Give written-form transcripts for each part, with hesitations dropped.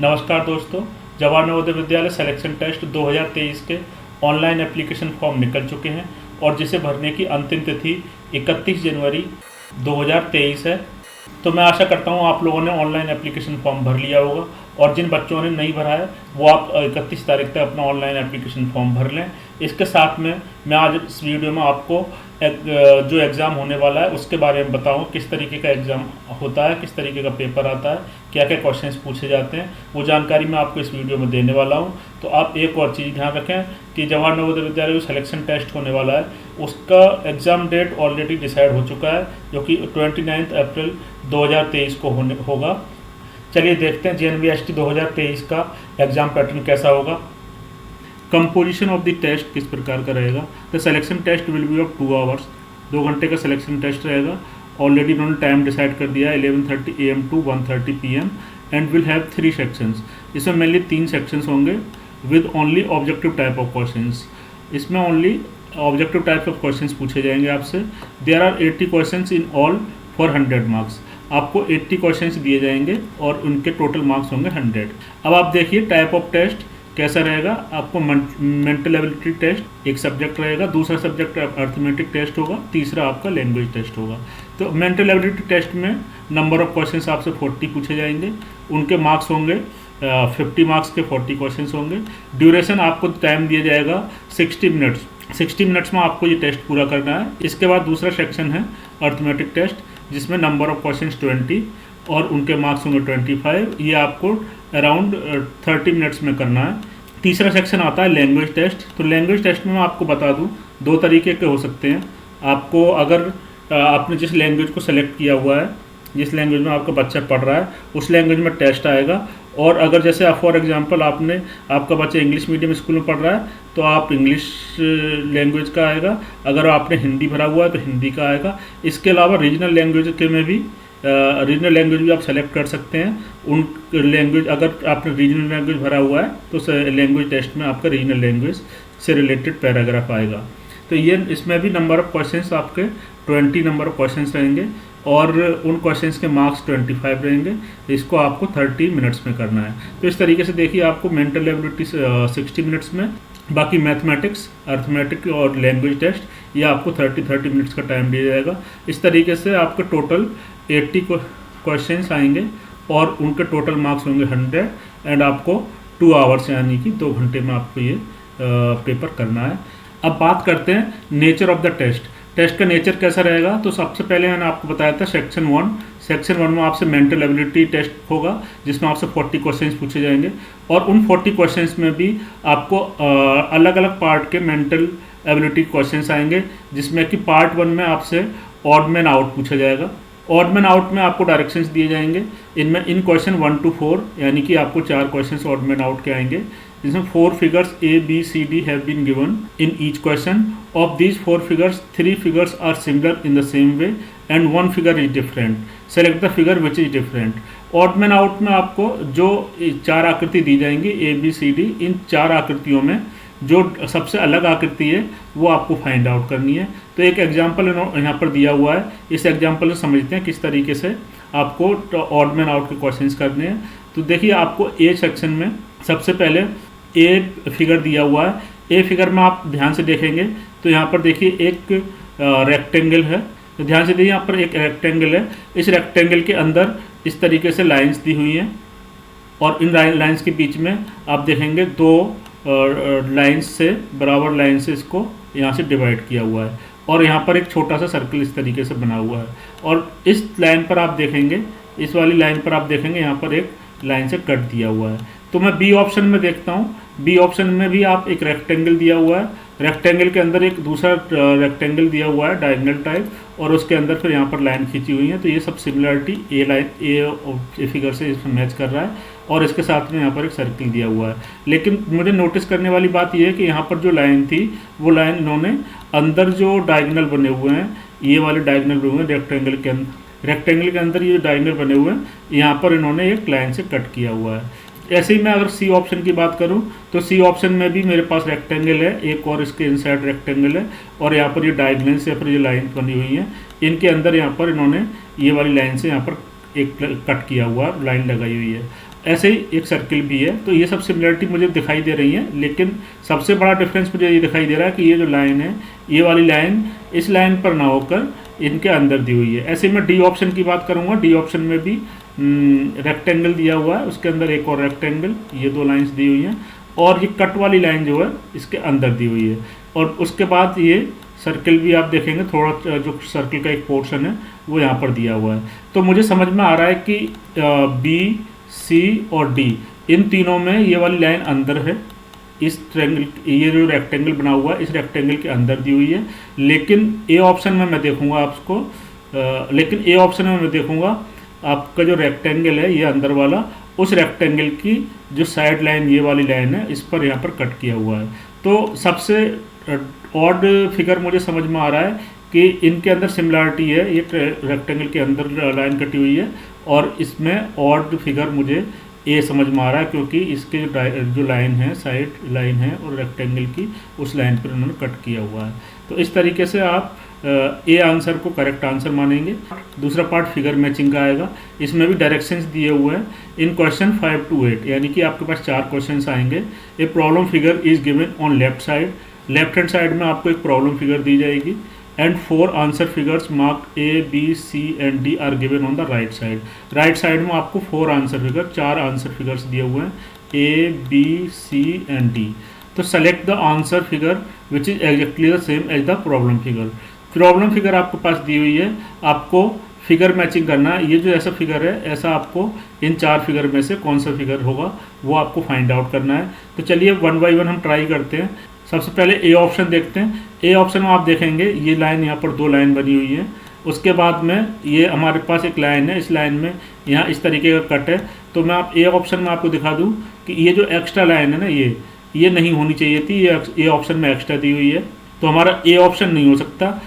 नमस्कार दोस्तों। Jawahar Navodaya Vidyalaya selection test 2023 के ऑनलाइन एप्लीकेशन फॉर्म निकल चुके हैं और जिसे भरने की अंतिम तिथि 31 जनवरी 2023 है। तो मैं आशा करता हूं आप लोगों ने ऑनलाइन एप्लीकेशन फॉर्म भर लिया होगा और जिन बच्चों ने नहीं भरा है वो आप 31 तारीख तक अपना ऑनलाइन एप्लीकेशन फॉर्म भर लें। इसके साथ में मैं आज इस वीडियो में आपको जो एग्ज़ाम होने वाला है उसके बारे में बताऊँ, किस तरीके का एग्ज़ाम होता है, किस तरीके का पेपर आता है, क्या क्या क्वेश्चंस पूछे जाते हैं, वो जानकारी मैं आपको इस वीडियो में देने वाला हूँ। तो आप एक और चीज़ ध्यान रखें कि जवाहर नवोदय विद्यालय जो सिलेक्शन टेस्ट होने वाला है उसका एग्ज़ाम डेट ऑलरेडी डिसाइड हो चुका है, जो कि 29 अप्रैल 2023 को होगा। चलिए देखते हैं JNVST 2023 का एग्ज़ाम पैटर्न कैसा होगा। कंपोजिशन ऑफ द टेस्ट किस प्रकार का रहेगा। The selection test will be of 2 hours, 2 घंटे का सिलेक्शन टेस्ट रहेगा। ऑलरेडी उन्होंने टाइम डिसाइड कर दिया है 11:30 AM to 1:30 PM and will have 3 sections. इसमें मेनली 3 सेक्शंस होंगे with only objective type of questions. इसमें only objective type of questions पूछे जाएंगे आपसे। There are 80 questions in all for 100 marks. आपको 80 क्वेश्चंस दिए जाएंगे और उनके टोटल मार्क्स होंगे 100। अब आप देखिए टाइप ऑफ टेस्ट कैसा रहेगा। आपको मेंटल एबिलिटी टेस्ट एक सब्जेक्ट रहेगा, दूसरा सब्जेक्ट अर्थमेटिक टेस्ट होगा, तीसरा आपका लैंग्वेज टेस्ट होगा। तो मेंटल एबिलिटी टेस्ट में नंबर ऑफ क्वेश्चंस आपसे 40 पूछे जाएंगे, उनके मार्क्स होंगे 50 मार्क्स के 40 क्वेश्चंस होंगे। ड्यूरेशन आपको टाइम दिया जाएगा 60 मिनट्स। 60 मिनट्स में आपको ये टेस्ट पूरा करना है। इसके बाद दूसरा सेक्शन है अर्थमेटिक टेस्ट, जिसमें नंबर ऑफ क्वेश्चंस 20 और उनके मार्क्स होंगे 25। ये आपको अराउंड 30 मिनट्स में करना है। तीसरा सेक्शन आता है लैंग्वेज टेस्ट। तो लैंग्वेज टेस्ट में मैं आपको बता दूं 2 तरीके के हो सकते हैं। आपको अगर आपने जिस लैंग्वेज को सेलेक्ट किया हुआ है, जिस लैंग्वेज में आपका बच्चा पढ़ रहा है उस लैंग्वेज में टेस्ट आएगा। और अगर जैसे फॉर एग्जांपल आपका बच्चा इंग्लिश मीडियम स्कूल में पढ़ रहा है तो आप इंग्लिश लैंग्वेज का आएगा। अगर आपने हिंदी भरा हुआ है तो हिंदी का आएगा। इसके अलावा रीजनल लैंग्वेज के में भी रीजनल लैंग्वेज भी आप सेलेक्ट कर सकते हैं। उन लैंग्वेज अगर आपने रीजनल लैंग्वेज भरा हुआ है तो लैंग्वेज टेस्ट में आपका रीजनल लैंग्वेज से रिलेटेड पैराग्राफ आएगा। तो ये इसमें भी नंबर ऑफ क्वेश्चंस आपके 20 नंबर ऑफ क्वेश्चंस रहेंगे और उन क्वेश्चंस के मार्क्स 25 रहेंगे। इसको आपको 30 मिनट्स में करना है। तो इस तरीके से देखिए आपको मेंटल एबिलिटी 60 मिनट्स में, बाकी मैथमेटिक्स, अर्थमेटिक और लैंग्वेज टेस्ट ये आपको 30 मिनट्स का टाइम दिया जाएगा। इस तरीके से आपके टोटल 80 क्वेश्चंस आएंगे और उनके टोटल मार्क्स होंगे 100 एंड आपको 2 आवर्स यानी कि 2 घंटे में आपको ये पेपर करना है। अब बात करते हैं nature of the test. Test का नेचर कैसा रहेगा। तो सबसे पहले मैंने आपको बताया था सेक्शन 1 में आपसे मेंटल एबिलिटी टेस्ट होगा, जिसमें आपसे 40 क्वेश्चंस पूछे जाएंगे और उन 40 क्वेश्चंस में भी आपको अलग अलग पार्ट के मेंटल एबिलिटी क्वेश्चंस आएंगे, जिसमें कि पार्ट 1 में आपसे ऑड मैन आउट पूछा जाएगा। ऑड मैन आउट में आपको डायरेक्शंस दिए जाएंगे। इनमें इन क्वेश्चन 1 to 4 यानी कि आपको 4 क्वेश्चंस ऑड मैन आउट के आएंगे, जिसमें 4 figures A, B, C, D have been given in each question. Of these 4 figures, 3 figures are similar in the same way and 1 figure is different. Select the figure which is different. Odd man out में आपको जो 4 आकृति दी जाएंगी A, B, C, D, इन 4 आकृतियों में जो सबसे अलग आकृति है वो आपको फाइंड आउट करनी है। तो एक एग्जाम्पल यहाँ पर दिया हुआ है, इस एग्जाम्पल से समझते हैं किस तरीके से आपको ऑड मैन आउट के क्वेश्चंस करने हैं। तो देखिए आपको ए सेक्शन में सबसे पहले ए फिगर दिया हुआ है। ए फिगर में आप ध्यान से देखेंगे तो यहाँ पर देखिए एक रेक्टेंगल है। तो ध्यान से देखिए यहाँ पर एक रेक्टेंगल है। इस रेक्टेंगल के अंदर इस तरीके से लाइंस दी हुई हैं और इन लाइंस के बीच में आप देखेंगे 2 लाइंस से, बराबर लाइन से इसको यहाँ से डिवाइड किया हुआ है और यहाँ पर एक छोटा सा सर्कल इस तरीके से बना हुआ है। और इस लाइन पर आप देखेंगे, इस वाली लाइन पर आप देखेंगे यहाँ पर एक लाइन से कट दिया हुआ है। तो मैं बी ऑप्शन में देखता हूँ। बी ऑप्शन में भी आप एक रेक्टेंगल दिया हुआ है, रेक्टेंगल के अंदर एक दूसरा रेक्टेंगल दिया हुआ है डायगोनल टाइप और उसके अंदर फिर यहाँ पर लाइन खींची हुई है। तो ये सब सिमिलरिटी ए फिगर से इसमें मैच कर रहा है और इसके साथ में यहाँ पर एक सर्किल दिया हुआ है। लेकिन मुझे नोटिस करने वाली बात यह है कि यहाँ पर जो लाइन थी वो लाइन इन्होंने अंदर जो डायगोनल बने हुए हैं, ये वाले डायगोनल बने हुए हैं रेक्टेंगल के अंदर ये डायगोनल बने हुए हैं, यहाँ पर इन्होंने एक लाइन से कट किया हुआ है। ऐसे ही मैं अगर सी ऑप्शन की बात करूं तो सी ऑप्शन में भी मेरे पास रेक्टेंगल है, एक और इसके इनसाइड रेक्टेंगल है और यहाँ पर ये डायगोनल से फिर ये लाइन बनी हुई है। इनके अंदर यहाँ पर इन्होंने ये वाली लाइन से यहाँ पर एक कट किया हुआ लाइन लगाई हुई है। ऐसे ही एक सर्किल भी है। तो ये सब सिमिलरिटी मुझे दिखाई दे रही है, लेकिन सबसे बड़ा डिफरेंस मुझे ये दिखाई दे रहा है कि ये जो लाइन है, ये वाली लाइन इस लाइन पर ना होकर इनके अंदर दी हुई है। ऐसे मैं डी ऑप्शन की बात करूँगा। डी ऑप्शन में भी रेक्टेंगल दिया हुआ है, उसके अंदर एक और रेक्टेंगल, ये दो लाइन्स दी हुई हैं, और ये कट वाली लाइन जो है इसके अंदर दी हुई है। और उसके बाद ये सर्किल भी आप देखेंगे, थोड़ा जो सर्किल का एक पोर्शन है वो यहाँ पर दिया हुआ है। तो मुझे समझ में आ रहा है कि बी, सी और डी, इन तीनों में ये वाली लाइन अंदर है, इस ट्रायंगल, ये जो रेक्टेंगल बना हुआ है इस रेक्टेंगल के अंदर दी हुई है। लेकिन ए ऑप्शन में मैं देखूंगा आपका जो रेक्टेंगल है ये अंदर वाला, उस रेक्टेंगल की जो साइड लाइन ये वाली लाइन है इस पर यहाँ पर कट किया हुआ है। तो सबसे ऑड फिगर मुझे समझ में आ रहा है कि इनके अंदर सिमिलरिटी है, ये रेक्टेंगल के अंदर लाइन कटी हुई है, और इसमें ऑड फिगर मुझे ए समझ में आ रहा है, क्योंकि इसके जो लाइन है, साइड लाइन है और रेक्टेंगल की उस लाइन पर उन्होंने कट किया हुआ है। तो इस तरीके से आप ए आंसर को करेक्ट आंसर मानेंगे। दूसरा पार्ट फिगर मैचिंग का आएगा। इसमें भी डायरेक्शंस दिए हुए हैं इन क्वेश्चन 5 to 8, यानी कि आपके पास 4 क्वेश्चंस आएंगे। A problem figure is given on left side, left hand side में आपको एक प्रॉब्लम फिगर दी जाएगी, and 4 answer figures marked A, B, C and D are given on the right side. Right side में आपको 4 answer figure, 4 answer figures दिए हुए हैं, A, B, C and D. तो select the answer figure which is exactly the same as the problem figure. Problem figure आपके पास दी हुई है, आपको फिगर मैचिंग करना है। ये जो ऐसा फिगर है, ऐसा आपको इन 4 फिगर में से कौन सा फिगर होगा वो आपको फाइंड आउट करना है। तो चलिए 1 by 1 हम ट्राई करते हैं। सबसे पहले ए ऑप्शन देखते हैं। ए ऑप्शन में आप देखेंगे ये लाइन, यहाँ पर 2 लाइन बनी हुई है। उसके बाद में ये हमारे पास एक लाइन है, इस लाइन में यहाँ इस तरीके का कट है। तो मैं आप ए ऑप्शन में आपको दिखा दूँ कि ये जो एक्स्ट्रा लाइन है ना, ये नहीं होनी चाहिए थी, ये ए ऑप्शन में एक्स्ट्रा दी हुई है, तो हमारा ए ऑप्शन नहीं हो सकता।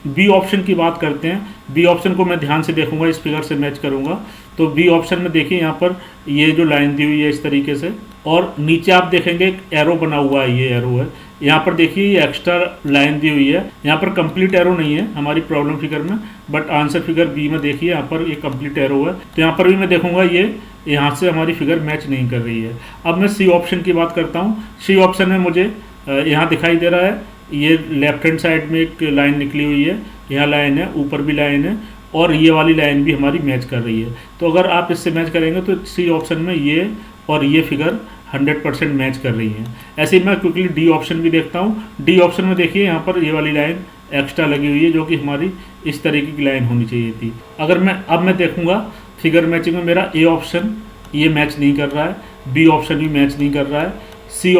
बी ऑप्शन की बात करते हैं। बी ऑप्शन को मैं ध्यान से देखूंगा, इस फिगर से मैच करूंगा। तो बी ऑप्शन में देखिए यहाँ पर ये जो लाइन दी हुई है इस तरीके से, और नीचे आप देखेंगे एक एरो बना हुआ है, ये एरो है। यहाँ पर देखिए ये एक्स्ट्रा लाइन दी हुई है, यहाँ पर कंप्लीट एरो नहीं है हमारी प्रॉब्लम फिगर में, बट आंसर फिगर बी में देखिए यहाँ पर एक कंप्लीट एरो है। तो यहाँ पर भी मैं देखूंगा ये यहाँ से हमारी फिगर मैच नहीं कर रही है। अब मैं सी ऑप्शन की बात करता हूँ। सी ऑप्शन में मुझे यहाँ दिखाई दे रहा है, ये लेफ्ट हैंड साइड में एक लाइन निकली हुई है, यहाँ लाइन है, ऊपर भी लाइन है, और ये वाली लाइन भी हमारी मैच कर रही है। तो अगर आप इससे मैच करेंगे तो सी ऑप्शन में ये और ये फिगर 100% मैच कर रही हैं। ऐसे ही मैं क्विकली डी ऑप्शन भी देखता हूँ। डी ऑप्शन में देखिए यहाँ पर ये वाली लाइन एक्स्ट्रा लगी हुई है, जो कि हमारी इस तरीके की लाइन होनी चाहिए थी। अगर मैं देखूँगा फिगर मैचिंग में मेरा ए ऑप्शन ये मैच नहीं कर रहा है, बी ऑप्शन भी मैच नहीं कर रहा है, सी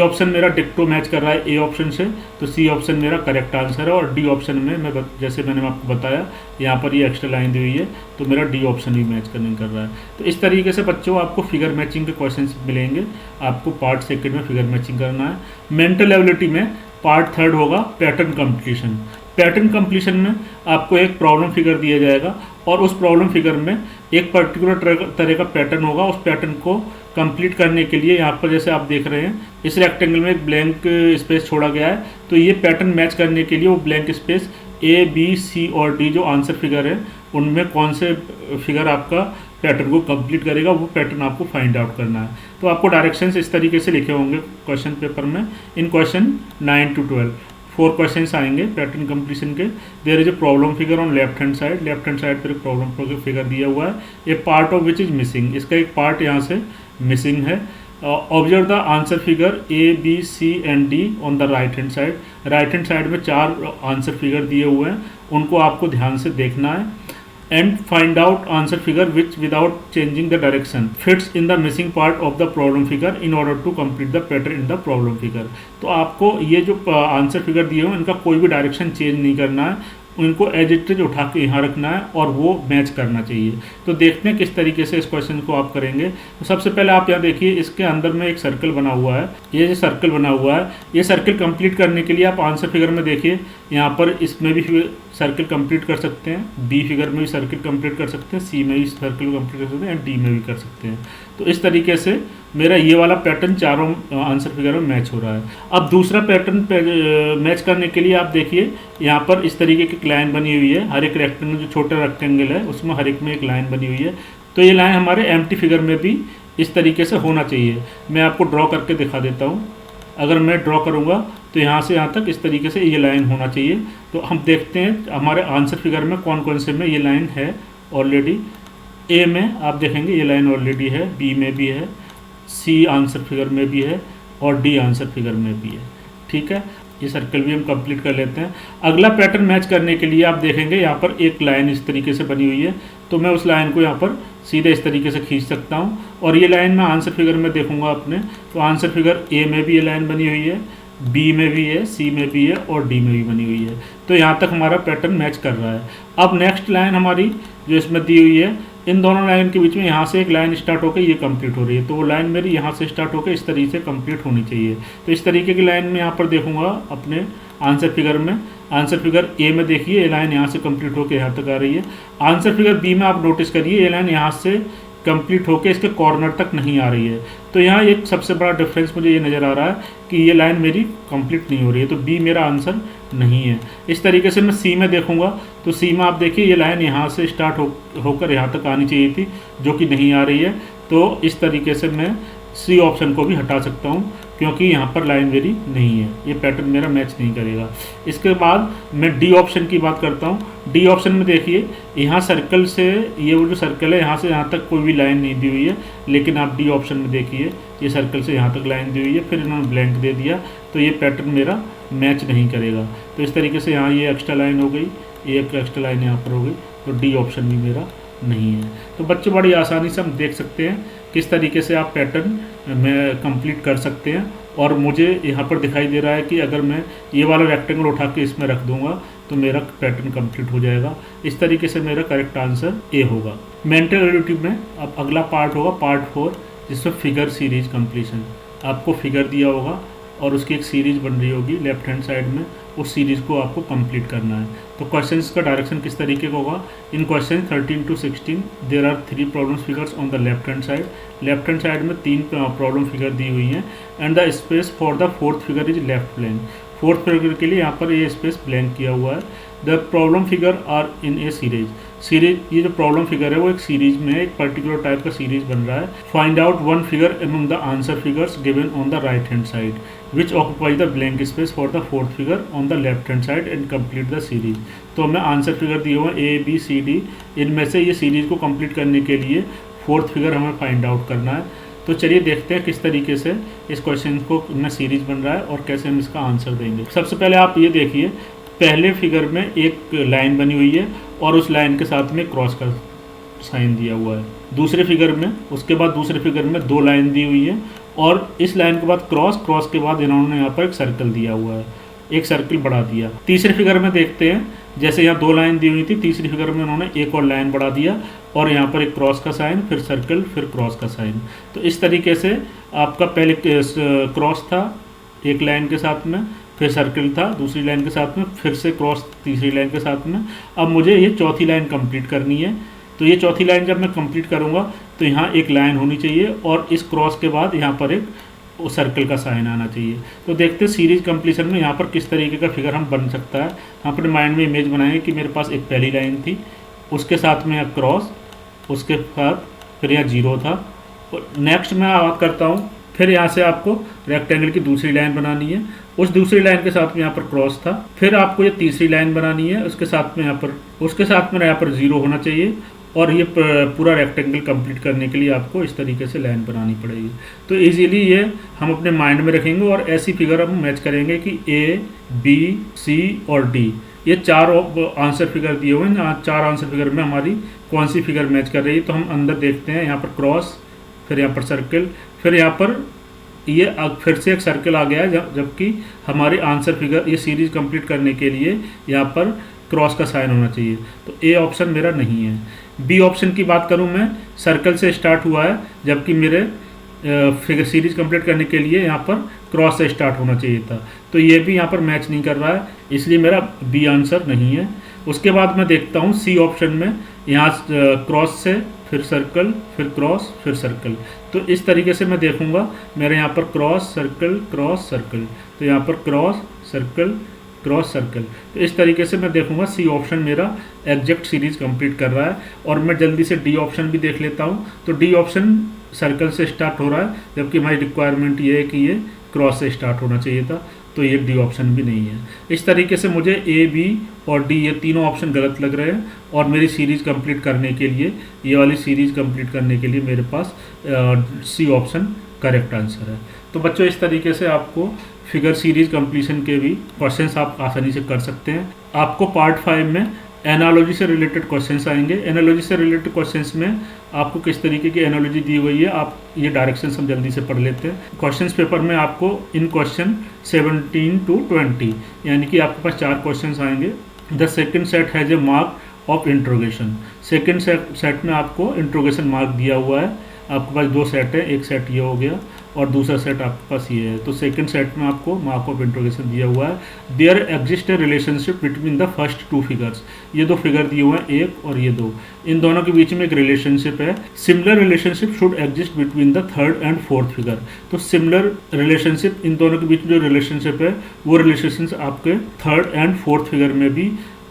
ऑप्शन मेरा डिक्टो मैच कर रहा है ए ऑप्शन से, तो सी ऑप्शन मेरा करेक्ट आंसर है। और डी ऑप्शन में मैं जैसे मैंने आपको बताया यहाँ पर ये एक्स्ट्रा लाइन दी हुई है, तो मेरा डी ऑप्शन भी मैच नहीं कर रहा है। तो इस तरीके से बच्चों आपको फिगर मैचिंग के क्वेश्चंस मिलेंगे। आपको पार्ट 2 में फिगर मैचिंग करना है। मेंटल एबिलिटी में पार्ट 3 होगा पैटर्न कंप्लीशन। पैटर्न कंप्लीशन में आपको एक प्रॉब्लम फिगर दिया जाएगा, और उस प्रॉब्लम फिगर में एक पर्टिकुलर तरह का पैटर्न होगा। उस पैटर्न को कंप्लीट करने के लिए यहाँ पर जैसे आप देख रहे हैं इस रेक्टेंगल में एक ब्लैंक स्पेस छोड़ा गया है, तो ये पैटर्न मैच करने के लिए वो ब्लैंक स्पेस ए, बी, सी और डी जो आंसर फिगर है उनमें कौन से फिगर आपका पैटर्न को कंप्लीट करेगा, वो पैटर्न आपको फाइंड आउट करना है। तो आपको डायरेक्शंस इस तरीके से लिखे होंगे क्वेश्चन पेपर में। इन क्वेश्चन 9 to 12 4 क्वेश्चंस आएंगे पैटर्न कंप्लीशन के। There is a problem figure on left hand side पर एक प्रॉब्लम फिगर दिया हुआ है, a part of which is missing, इसका एक पार्ट यहाँ से मिसिंग है। Observe the answer figure A, B, C and D on the right hand side में 4 आंसर फिगर दिए हुए हैं, उनको आपको ध्यान से देखना है। And find out answer figure which without changing the direction fits in the missing part of the problem figure in order to complete the pattern in the problem figure. तो आपको ये जो आंसर फिगर दिए हुए इनका कोई भी direction change नहीं करना है, उनको एज इट इज उठा के यहाँ रखना है और वो मैच करना चाहिए। तो देखते हैं किस तरीके से इस क्वेश्चन को आप करेंगे। तो सबसे पहले आप यहाँ देखिए इसके अंदर में एक सर्कल बना हुआ है, ये जो सर्कल बना हुआ है, ये सर्कल कंप्लीट करने के लिए आप आंसर फिगर में देखिए यहाँ पर इसमें भी सर्कल कंप्लीट कर सकते हैं, बी फिगर में भी सर्कल कंप्लीट कर सकते हैं, सी में भी सर्कल कंप्लीट कर सकते हैं, डी में भी कर सकते हैं। तो इस तरीके से मेरा ये वाला पैटर्न चारों आंसर फिगर में मैच हो रहा है। अब दूसरा पैटर्न मैच करने के लिए आप देखिए यहाँ पर इस तरीके की लाइन बनी हुई है, हर एक रेक्टेंगल जो छोटा रेक्टेंगल है उसमें हर एक में एक लाइन बनी हुई है। तो ये लाइन हमारे एम्प्टी फिगर में भी इस तरीके से होना चाहिए। मैं आपको ड्रॉ करके दिखा देता हूँ। अगर मैं ड्रॉ करूँगा तो यहाँ से यहाँ तक इस तरीके से ये लाइन होना चाहिए। तो हम देखते हैं हमारे आंसर फिगर में कौन कौन से में ये लाइन है ऑलरेडी। ए में आप देखेंगे ये लाइन ऑलरेडी है, बी में भी है, सी आंसर फिगर में भी है और डी आंसर फिगर में भी है। ठीक है, ये सर्कल भी हम कंप्लीट कर लेते हैं। अगला पैटर्न मैच करने के लिए आप देखेंगे यहाँ पर एक लाइन इस तरीके से बनी हुई है, तो मैं उस लाइन को यहाँ पर सीधे इस तरीके से खींच सकता हूँ। और ये लाइन मैं आंसर फिगर में देखूंगा अपने, तो आंसर फिगर ए में भी ये लाइन बनी हुई है, बी में भी है, सी में भी है और डी में भी बनी हुई है। तो यहाँ तक हमारा पैटर्न मैच कर रहा है। अब नेक्स्ट लाइन हमारी जो इसमें दी हुई है, इन दोनों लाइन के बीच में यहाँ से एक लाइन स्टार्ट होकर ये कंप्लीट हो रही है, तो वो लाइन मेरी यहाँ से स्टार्ट होकर इस तरीके से कंप्लीट होनी चाहिए। तो इस तरीके की लाइन में यहाँ पर देखूंगा अपने आंसर फिगर में। आंसर फिगर ए में देखिए ये लाइन यहाँ से कंप्लीट होकर यहाँ तक आ रही है। आंसर फिगर बी में आप नोटिस करिए ये लाइन यहाँ से कंप्लीट होकर इसके कॉर्नर तक नहीं आ रही है। तो यहाँ एक सबसे बड़ा डिफरेंस मुझे ये नज़र आ रहा है कि ये लाइन मेरी कंप्लीट नहीं हो रही है, तो बी मेरा आंसर नहीं है। इस तरीके से मैं सी में देखूंगा तो सी में आप देखिए ये लाइन यहाँ से स्टार्ट होकर यहाँ तक आनी चाहिए थी, जो कि नहीं आ रही है। तो इस तरीके से मैं सी ऑप्शन को भी हटा सकता हूँ, क्योंकि यहाँ पर लाइन मेरी नहीं है, ये पैटर्न मेरा मैच नहीं करेगा। इसके बाद मैं डी ऑप्शन की बात करता हूँ। डी ऑप्शन में देखिए यहाँ सर्कल से, ये वो जो सर्कल है यहाँ से यहाँ तक कोई भी लाइन नहीं दी हुई है, लेकिन आप डी ऑप्शन में देखिए ये सर्कल से यहाँ तक लाइन दी हुई है, फिर इन्होंने ब्लैंक दे दिया, तो ये पैटर्न मेरा मैच नहीं करेगा। तो इस तरीके से यहाँ ये एक्स्ट्रा लाइन हो गई, एक एक्स्ट्रा लाइन यहाँ पर हो गई, तो डी ऑप्शन भी मेरा नहीं है। तो बच्चों बड़ी आसानी से हम देख सकते हैं किस तरीके से आप पैटर्न में कंप्लीट कर सकते हैं। और मुझे यहाँ पर दिखाई दे रहा है कि अगर मैं ये वाला रेक्टेंगल उठा के इसमें रख दूंगा तो मेरा पैटर्न कंप्लीट हो जाएगा। इस तरीके से मेरा करेक्ट आंसर ए होगा। मेंटल एबिलिटी में अब अगला पार्ट होगा पार्ट 4, जिसमें फिगर सीरीज कंप्लीशन। आपको फिगर दिया होगा और उसकी एक सीरीज बन रही होगी लेफ्ट हैंड साइड में, उस सीरीज़ को आपको कंप्लीट करना है। तो क्वेश्चंस का डायरेक्शन किस तरीके का होगा? In question 13 to 16 there are 3 problem figures on the left hand side. Left hand side में 3 प्रॉब्लम फिगर दी हुई हैं and the space for the fourth figure is left blank. Fourth figure के लिए यहाँ पर ये स्पेस ब्लैंक किया हुआ है। The problem figure are in a series. ये जो प्रॉब्लम फिगर है वो एक सीरीज में है, एक पर्टिकुलर टाइप का सीरीज बन रहा है। Find out one figure among the answer figures given on the right hand side which occupy the blank space for the fourth figure on the left hand side and complete the series. तो हमें answer figure दिए हुए ए B C D, इनमें से ये series को complete करने के लिए फोर्थ फिगर हमें फाइंड आउट करना है। तो चलिए देखते हैं किस तरीके से इस क्वेश्चन को में सीरीज बन रहा है और कैसे हम इसका आंसर देंगे। सबसे पहले आप ये देखिए, पहले फिगर में एक लाइन बनी हुई है और उस लाइन के साथ में क्रॉस का साइन दिया हुआ है। दूसरे फिगर में, उसके बाद दूसरे फिगर में 2 लाइन दी हुई है और इस लाइन के बाद क्रॉस के बाद इन्होंने यहाँ पर एक सर्कल दिया हुआ है, एक सर्कल बढ़ा दिया। तीसरे फिगर में देखते हैं, जैसे यहाँ 2 लाइन दी हुई थी, तीसरी फिगर में उन्होंने एक और लाइन बढ़ा दिया और यहाँ पर एक क्रॉस का साइन, फिर सर्कल, फिर क्रॉस का साइन। तो इस तरीके से आपका पहले क्रॉस था एक लाइन के साथ में, फिर सर्कल था दूसरी लाइन के साथ में, फिर से क्रॉस तीसरी लाइन के साथ में। अब मुझे ये चौथी लाइन कंप्लीट करनी है। तो ये चौथी लाइन जब मैं कंप्लीट करूँगा तो यहाँ एक लाइन होनी चाहिए और इस क्रॉस के बाद यहाँ पर एक सर्कल का साइन आना चाहिए। तो देखते हैं सीरीज कंप्लीशन में यहाँ पर किस तरीके का फिगर हम बन सकता है। हम अपने माइंड में इमेज बनाएंगे कि मेरे पास एक पहली लाइन थी, उसके साथ में यहाँ क्रॉस, उसके बाद फिर यहाँ 0 था। और नेक्स्ट मैं बात करता हूँ, फिर यहाँ से आपको रेक्टेंगल की दूसरी लाइन बनानी है, उस दूसरी लाइन के साथ में यहाँ पर क्रॉस था। फिर आपको ये तीसरी लाइन बनानी है, उसके साथ में यहाँ पर 0 होना चाहिए और ये पूरा रेक्टेंगल कंप्लीट करने के लिए आपको इस तरीके से लाइन बनानी पड़ेगी। तो इजीली ये हम अपने माइंड में रखेंगे और ऐसी फिगर हम मैच करेंगे कि ए बी सी और डी, ये 4 आंसर फिगर दिए हुए हैं। 4 आंसर फिगर में हमारी कौन सी फिगर मैच कर रही है। तो हम अंदर देखते हैं, यहाँ पर क्रॉस, फिर यहाँ पर सर्कल, फिर यहाँ पर ये फिर से एक सर्कल आ गया है, जबकि हमारी आंसर फिगर ये सीरीज कंप्लीट करने के लिए यहाँ पर क्रॉस का साइन होना चाहिए। तो ए ऑप्शन मेरा नहीं है। बी ऑप्शन की बात करूँ मैं, सर्कल से स्टार्ट हुआ है, जबकि मेरे फिगर सीरीज कंप्लीट करने के लिए यहाँ पर क्रॉस से स्टार्ट होना चाहिए था। तो ये भी यहाँ पर मैच नहीं कर रहा है, इसलिए मेरा बी आंसर नहीं है। उसके बाद मैं देखता हूँ सी ऑप्शन में, यहाँ क्रॉस से फिर सर्कल, फिर क्रॉस, फिर सर्कल। तो इस तरीके से मैं देखूंगा, मेरे यहाँ पर क्रॉस सर्कल क्रॉस सर्कल, तो यहाँ पर क्रॉस सर्कल क्रॉस सर्कल। तो इस तरीके से मैं देखूंगा सी ऑप्शन मेरा एग्जैक्ट सीरीज कंप्लीट कर रहा है। और मैं जल्दी से डी ऑप्शन भी देख लेता हूँ। तो डी ऑप्शन सर्कल से स्टार्ट हो रहा है, जबकि हमारी रिक्वायरमेंट ये है कि ये क्रॉस से स्टार्ट होना चाहिए था, तो ये डी ऑप्शन भी नहीं है। इस तरीके से मुझे ए, बी और डी ये तीनों ऑप्शन गलत लग रहे हैं, और मेरी सीरीज़ कंप्लीट करने के लिए, ये वाली सीरीज़ कंप्लीट करने के लिए मेरे पास सी ऑप्शन करेक्ट आंसर है। तो बच्चों इस तरीके से आपको फिगर सीरीज कंप्लीशन के भी क्वेश्चंस आप आसानी से कर सकते हैं। आपको पार्ट 5 में एनालॉजी से रिलेटेड क्वेश्चंस आएंगे। एनालॉजी से रिलेटेड क्वेश्चंस में आपको किस तरीके की एनालॉजी दी हुई है, आप ये डायरेक्शंस हम जल्दी से पढ़ लेते हैं। क्वेश्चंस पेपर में आपको इन क्वेश्चन 17 to 20 यानी कि आपके पास 4 क्वेश्चंस आएंगे। The second set has a mark of interrogation. Second set में आपको इंट्रोगेशन मार्क दिया हुआ है। आपके पास 2 सेट है, एक सेट ये हो गया और दूसरा सेट आपके पास ये है। तो सेकंड सेट में आपको मार्क ऑफ इंट्रोगेशन दिया हुआ है। There exist a relationship between the first 2 figures. ये 2 फिगर दिए हुए हैं, एक और ये 2, इन दोनों के बीच में एक रिलेशनशिप है। Similar relationship should exist between the third and fourth figure. तो सिमिलर रिलेशनशिप, इन दोनों के बीच में जो रिलेशनशिप है वो रिलेशनशिप आपके थर्ड एंड फोर्थ फिगर में भी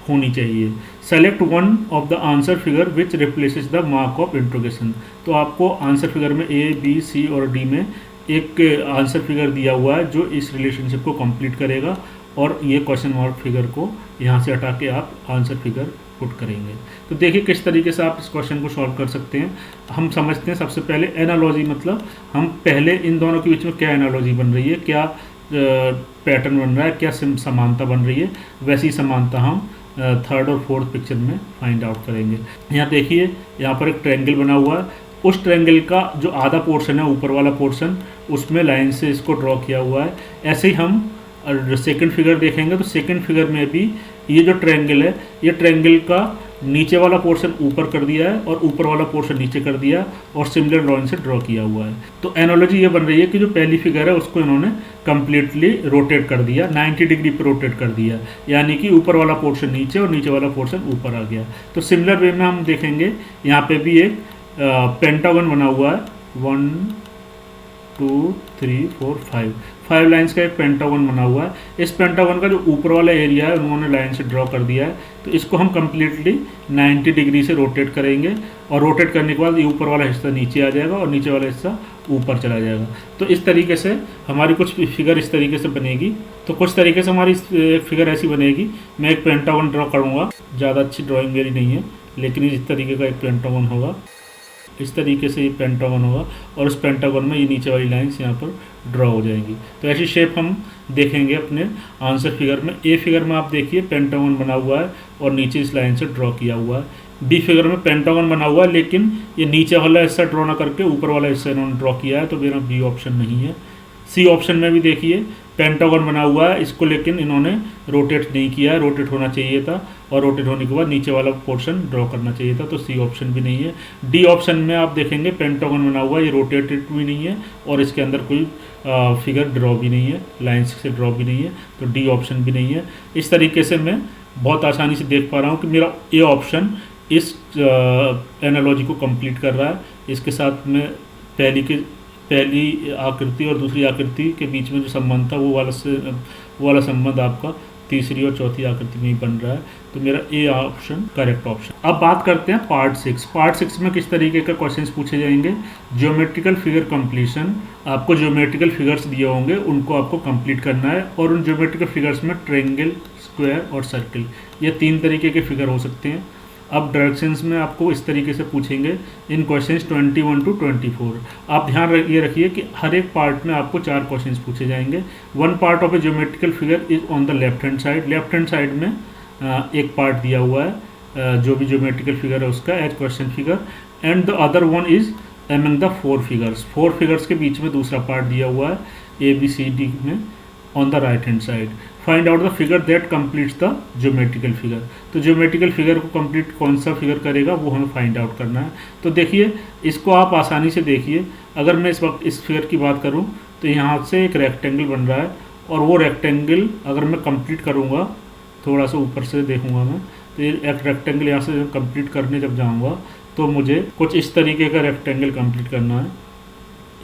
होनी चाहिए। Select one of the answer figure which replaces the mark of interrogation. तो आपको आंसर फिगर में ए, बी, सी और डी में एक आंसर फिगर दिया हुआ है जो इस रिलेशनशिप को कंप्लीट करेगा, और ये क्वेश्चन मार्क फिगर को यहाँ से हटा के आप आंसर फिगर पुट करेंगे। तो देखिए किस तरीके से आप इस क्वेश्चन को सॉल्व कर सकते हैं। हम समझते हैं सबसे पहले एनालॉजी, मतलब हम पहले इन दोनों के बीच में क्या एनालॉजी बन रही है, क्या पैटर्न बन रहा है, क्या समानता बन रही है, वैसी समानता हम थर्ड और फोर्थ पिक्चर में फाइंड आउट करेंगे। यहाँ देखिए, यहाँ पर एक ट्रायंगल बना हुआ है। उस ट्रायंगल का जो आधा पोर्शन है, ऊपर वाला पोर्शन, उसमें लाइन से इसको ड्रॉ किया हुआ है। ऐसे ही हम सेकंड फिगर देखेंगे तो सेकंड फिगर में भी ये जो ट्रायंगल है, ये ट्रायंगल का नीचे वाला पोर्शन ऊपर कर दिया है और ऊपर वाला पोर्शन नीचे कर दिया है और सिमिलर लाइन से ड्रॉ किया हुआ है। तो एनालॉजी ये बन रही है कि जो पहली फिगर है उसको इन्होंने कम्प्लीटली रोटेट कर दिया, 90 डिग्री पे रोटेट कर दिया, यानी कि ऊपर वाला पोर्शन नीचे और नीचे वाला पोर्शन ऊपर आ गया। तो सिमिलर वे में हम देखेंगे, यहाँ पे भी एक पेंटागन बना हुआ है, 1 2 3 4 5 लाइंस का एक पेंटागन बना हुआ है। इस पेंटागन का जो ऊपर वाला एरिया है उन्होंने लाइन से ड्रॉ कर दिया है। तो इसको हम कम्प्लीटली 90 डिग्री से रोटेट करेंगे, और रोटेट करने के बाद ये ऊपर वाला हिस्सा नीचे आ जाएगा और नीचे वाला हिस्सा ऊपर चला जाएगा। तो इस तरीके से हमारी कुछ फिगर इस तरीके से बनेगी। तो कुछ तरीके से हमारी एक फिगर ऐसी बनेगी। मैं एक पेंटागन ड्रॉ करूँगा, ज़्यादा अच्छी ड्राइंग मेरी नहीं है, लेकिन इस तरीके का एक पेंटागन होगा, इस तरीके से ये पेंटागन होगा, और उस पेंटागन में ये नीचे वाली लाइंस यहाँ पर ड्रॉ हो जाएंगी। तो ऐसी शेप हम देखेंगे अपने आंसर फिगर में। ए फिगर में आप देखिए पेंटागन बना हुआ है और नीचे इस लाइन से ड्रॉ किया हुआ है। बी फिगर में पेंटागन बना हुआ है, लेकिन ये नीचे वाला हिस्सा ड्रॉ ना करके ऊपर वाला हिस्सा इन्होंने ड्रॉ किया है, तो मेरा बी ऑप्शन नहीं है। सी ऑप्शन में भी देखिए पेंटागन बना हुआ है, इसको लेकिन इन्होंने रोटेट नहीं किया है, रोटेट होना चाहिए था, और रोटेट होने के बाद नीचे वाला पोर्शन ड्रॉ करना चाहिए था, तो सी ऑप्शन भी नहीं है। डी ऑप्शन में आप देखेंगे पेंटागन बना हुआ है, ये रोटेटेड भी नहीं है और इसके अंदर कोई फिगर ड्रॉ भी नहीं है, लाइंस से ड्रॉ भी नहीं है, तो डी ऑप्शन भी नहीं है। इस तरीके से मैं बहुत आसानी से देख पा रहा हूँ कि मेरा ए ऑप्शन इस एनालॉजी को कंप्लीट कर रहा है। इसके साथ में पहली आकृति और दूसरी आकृति के बीच में जो संबंध था वो वाला संबंध आपका तीसरी और चौथी आकृति में ही बन रहा है। तो मेरा ए ऑप्शन करेक्ट ऑप्शन। अब बात करते हैं पार्ट 6। पार्ट 6 में किस तरीके का क्वेश्चंस पूछे जाएंगे। Geometrical figure completion. आपको ज्योमेट्रिकल फिगर्स दिए होंगे, उनको आपको कंप्लीट करना है, और उन ज्योमेट्रिकल फिगर्स में ट्रायंगल, स्क्वायर और सर्किल, ये 3 तरीके के फिगर हो सकते हैं। अब डायरेक्शंस में आपको इस तरीके से पूछेंगे इन क्वेश्चंस 21 to 24। आप ध्यान ये रखिए कि हर एक पार्ट में आपको 4 क्वेश्चंस पूछे जाएंगे। One part of A geometrical figure is on the left hand side. Left hand side में एक पार्ट दिया हुआ है जो भी ज्योमेट्रिकल फिगर है उसका as question figure, and the other one is among the 4 figures. 4 figures के बीच में दूसरा पार्ट दिया हुआ है ABCD में on the right hand side. Find out the figure that completes the geometrical figure. तो ज्योमेट्रिकल फिगर को कंप्लीट कौन सा फिगर करेगा वो हमें फाइंड आउट करना है। तो देखिए इसको आप आसानी से देखिए। अगर मैं इस वक्त इस फिगर की बात करूं तो यहाँ से एक रेक्टेंगल बन रहा है, और वो रेक्टेंगल अगर मैं कंप्लीट करूँगा, थोड़ा सा ऊपर से देखूँगा मैं, तो ये एक रेक्टेंगल यहाँ से कंप्लीट करने जब जाऊँगा तो मुझे कुछ इस तरीके का रेक्टेंगल कंप्लीट करना है।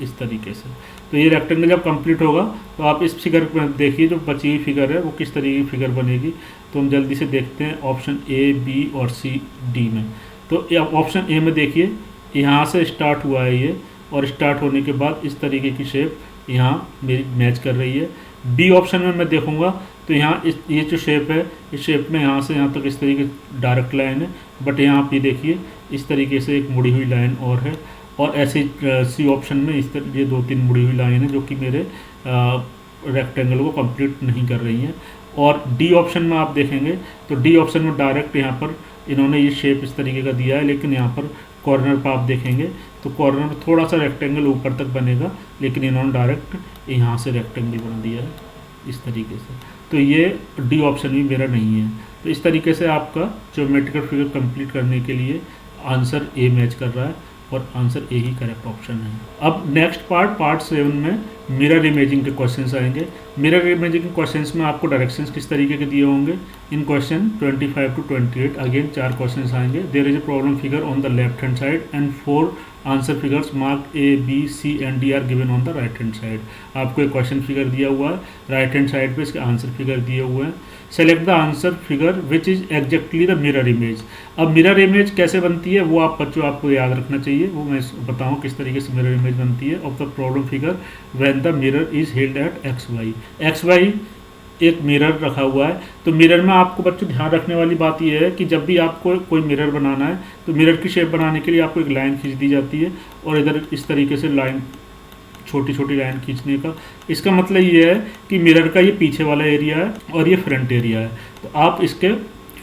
इस तरीके से। तो ये रेक्टेंगल जब कंप्लीट होगा तो आप इस फिगर में देखिए, जो बची हुई फिगर है वो किस तरीके की फिगर बनेगी। तो हम जल्दी से देखते हैं ऑप्शन ए, बी और सी, डी में। तो ऑप्शन ए में देखिए, यहाँ से स्टार्ट हुआ है ये, और स्टार्ट होने के बाद इस तरीके की शेप यहाँ मेरी मैच कर रही है। बी ऑप्शन में मैं देखूँगा तो यहाँ ये जो शेप है, इस शेप में यहाँ से यहाँ तक इस तरीके डायरेक्ट लाइन है, बट यहाँ पे देखिए इस तरीके से एक मुड़ी हुई लाइन और है। और ऐसे सी ऑप्शन में इस तरह ये 2-3 मुड़ी हुई लाइन है जो कि मेरे रेक्टेंगल को कंप्लीट नहीं कर रही हैं। और डी ऑप्शन में आप देखेंगे तो डी ऑप्शन में डायरेक्ट यहाँ पर इन्होंने ये शेप इस तरीके का दिया है, लेकिन यहाँ पर कॉर्नर पर आप देखेंगे तो कॉर्नर में थोड़ा सा रेक्टेंगल ऊपर तक बनेगा, लेकिन इन्होंने डायरेक्ट यहाँ से रेक्टेंगल बना दिया है इस तरीके से। तो ये डी ऑप्शन भी मेरा नहीं है। तो इस तरीके से आपका ज्योमेट्रिकल फिगर कंप्लीट करने के लिए आंसर ए मैच कर रहा है, और आंसर ए ही करेक्ट ऑप्शन है। अब नेक्स्ट पार्ट 7 में मिरर इमेजिंग के क्वेश्चंस आएंगे। मिरर इमेजिंग के क्वेश्चंस में आपको डायरेक्शंस किस तरीके के दिए होंगे। In question 25 to 28 again 4 questions आएंगे। There is a problem figure on the left hand side and 4 answer figures mark A, B, C and D are given on the right hand side. आपको एक question figure दिया हुआ है, right hand side पे इसके answer figure दिए हुए हैं। Select the answer figure which is exactly the mirror image. अब मिरर इमेज कैसे बनती है वो आप बच्चों आपको याद रखना चाहिए, वो मैं बताऊँ किस तरीके से मिरर इमेज बनती है। Of the problem figure when the mirror is held at X Y. X Y एक मिरर रखा हुआ है। तो मिरर में आपको बच्चों ध्यान रखने वाली बात यह है कि जब भी आपको कोई मिरर बनाना है तो मिरर की शेप बनाने के लिए आपको एक लाइन खींच दी जाती है, और इधर इस तरीके से लाइन, छोटी छोटी लाइन खींचने का। इसका मतलब ये है कि मिरर का ये पीछे वाला एरिया है और ये फ्रंट एरिया है। तो आप इसके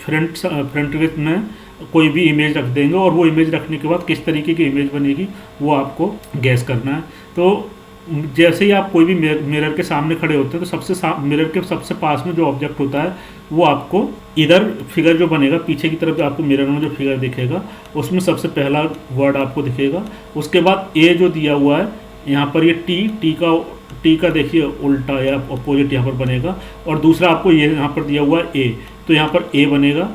फ्रंट में कोई भी इमेज रख देंगे, और वो इमेज रखने के बाद किस तरीके की इमेज बनेगी वो आपको गैस करना है। तो जैसे ही आप कोई भी मिरर के सामने खड़े होते हैं तो मिरर के सबसे पास में जो ऑब्जेक्ट होता है वो आपको इधर फिगर जो बनेगा पीछे की तरफ, जो आपको मिरर में जो फिगर दिखेगा उसमें सबसे पहला वर्ड आपको दिखेगा। उसके बाद ए जो दिया हुआ है यहाँ पर, ये टी का देखिए उल्टा या अपोजिट यहाँ पर बनेगा, और दूसरा आपको ये यहाँ पर दिया हुआ है ए, तो यहाँ पर ए बनेगा।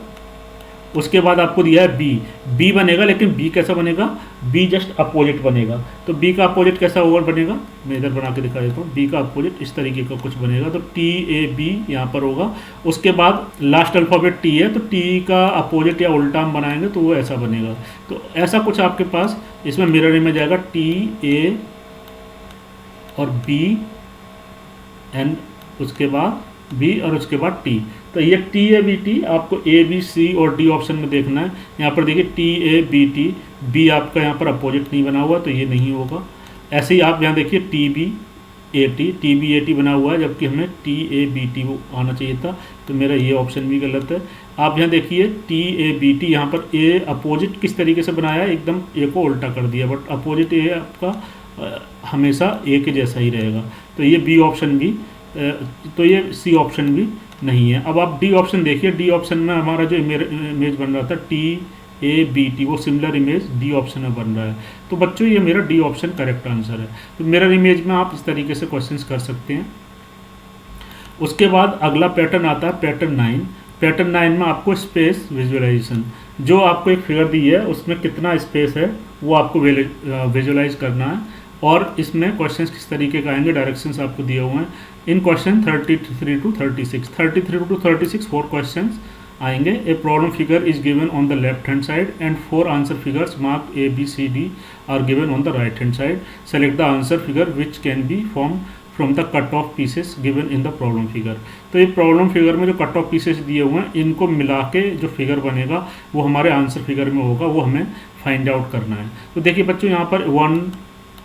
उसके बाद आपको दिया है बी बनेगा, लेकिन बी कैसा बनेगा, बी जस्ट अपोजिट बनेगा। तो बी का अपोजिट कैसा ओवर बनेगा, मैं इधर बना के दिखा देता हूँ। बी का अपोजिट इस तरीके का कुछ बनेगा, तो टी ए बी यहाँ पर होगा। उसके बाद लास्ट अल्फ़ाबेट टी है, तो टी का अपोजिट या उल्टा हम बनाएंगे तो वो ऐसा बनेगा। तो ऐसा कुछ आपके पास इसमें मिरर इमेज आएगा, टी ए और बी एंड उसके बाद बी और उसके बाद टी। तो ये टी ए बी टी आपको ए बी सी और डी ऑप्शन में देखना है। यहाँ पर देखिए T A B T, B आपका यहाँ पर अपोजिट नहीं बना हुआ तो ये नहीं होगा। ऐसे ही आप यहाँ देखिए टी बी ए टी बना हुआ है, जबकि हमें टी ए बी टी वो आना चाहिए था, तो मेरा ये ऑप्शन भी गलत है। आप यहाँ देखिए टी ए बी टी, यहाँ पर ए अपोजिट किस तरीके से बनाया है, एकदम ए को उल्टा कर दिया, बट अपोजिट ए आपका हमेशा ए के जैसा ही रहेगा। तो ये बी ऑप्शन भी, तो ये सी ऑप्शन भी नहीं है। अब आप डी ऑप्शन देखिए, डी ऑप्शन में हमारा जो इमेज बन रहा था टी ए बी टी, वो सिमिलर इमेज डी ऑप्शन में बन रहा है। तो बच्चों ये मेरा डी ऑप्शन करेक्ट आंसर है। तो मिरर इमेज में आप इस तरीके से क्वेश्चंस कर सकते हैं। उसके बाद अगला पैटर्न आता है पैटर्न 9। पैटर्न 9 में आपको स्पेस विजुअलाइजेशन, जो आपको एक फिगर दी है उसमें कितना स्पेस है वो आपको विजुअलाइज करना है। और इसमें क्वेश्चंस किस तरीके का आएंगे, डायरेक्शंस आपको दिए हुए हैं। इन क्वेश्चन 33 to 36 4 क्वेश्चंस आएंगे। A problem figure is given on the left hand side and 4 answer figures mark A B C D are given on the right hand side. Select the answer figure which can be form from the cut off pieces given in the problem figure. तो ये problem figure में जो cut off pieces दिए हुए हैं इनको मिला के जो फिगर बनेगा वो हमारे आंसर फिगर में होगा, वो हमें फाइंड आउट करना है। तो देखिए बच्चों यहाँ पर 1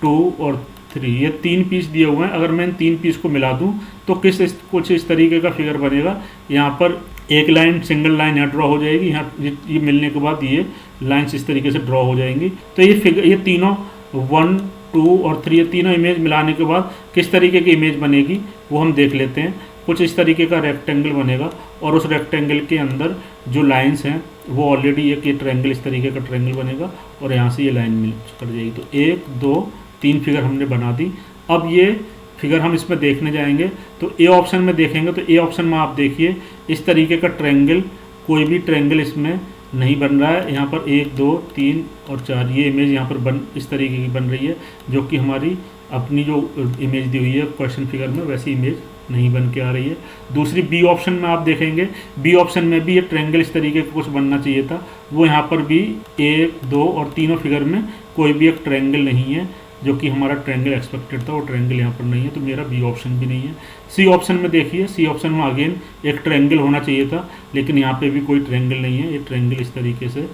2 और 3 ये 3 पीस दिए हुए हैं। अगर मैं इन 3 पीस को मिला दूं तो कुछ इस तरीके का फिगर बनेगा। यहाँ पर एक लाइन, सिंगल लाइन यहाँ ड्रॉ हो जाएगी, यहाँ ये मिलने के बाद ये लाइन्स इस तरीके से ड्रॉ हो जाएंगी। तो ये फिगर, ये तीनों 1 2 और 3 ये तीनों इमेज मिलाने के बाद किस तरीके की इमेज बनेगी वो हम देख लेते हैं। कुछ इस तरीके का रेक्टेंगल बनेगा, और उस रेक्टेंगल के अंदर जो लाइंस हैं वो ऑलरेडी एक ये ट्रायंगल, इस तरीके का ट्रायंगल बनेगा, और यहाँ से ये लाइन मिल कर जाएगी। तो 1 2 3 फिगर हमने बना दी। अब ये फिगर हम इसमें देखने जाएंगे तो ए ऑप्शन में देखेंगे। तो ए ऑप्शन में आप देखिए इस तरीके का ट्रायंगल, कोई भी ट्रायंगल इसमें नहीं बन रहा है। यहाँ पर 1 2 3 और 4 ये इमेज यहाँ पर इस तरीके की बन रही है, जो कि हमारी अपनी जो इमेज दी हुई है क्वेश्चन फिगर में वैसी इमेज नहीं बन के आ रही है। दूसरी बी ऑप्शन में आप देखेंगे, बी ऑप्शन में भी ये ट्रायंगल इस तरीके का कुछ बनना चाहिए था, वो यहाँ पर भी 1 2 और तीनों फिगर में कोई भी एक ट्रायंगल नहीं है, जो कि हमारा ट्रायंगल एक्सपेक्टेड था, वो ट्रायंगल यहाँ पर नहीं है, तो मेरा बी ऑप्शन भी नहीं है। सी ऑप्शन में देखिए, सी ऑप्शन में अगेन एक ट्रायंगल होना चाहिए था, लेकिन यहाँ पे भी कोई ट्रायंगल नहीं है। ये ट्रायंगल इस तरीके से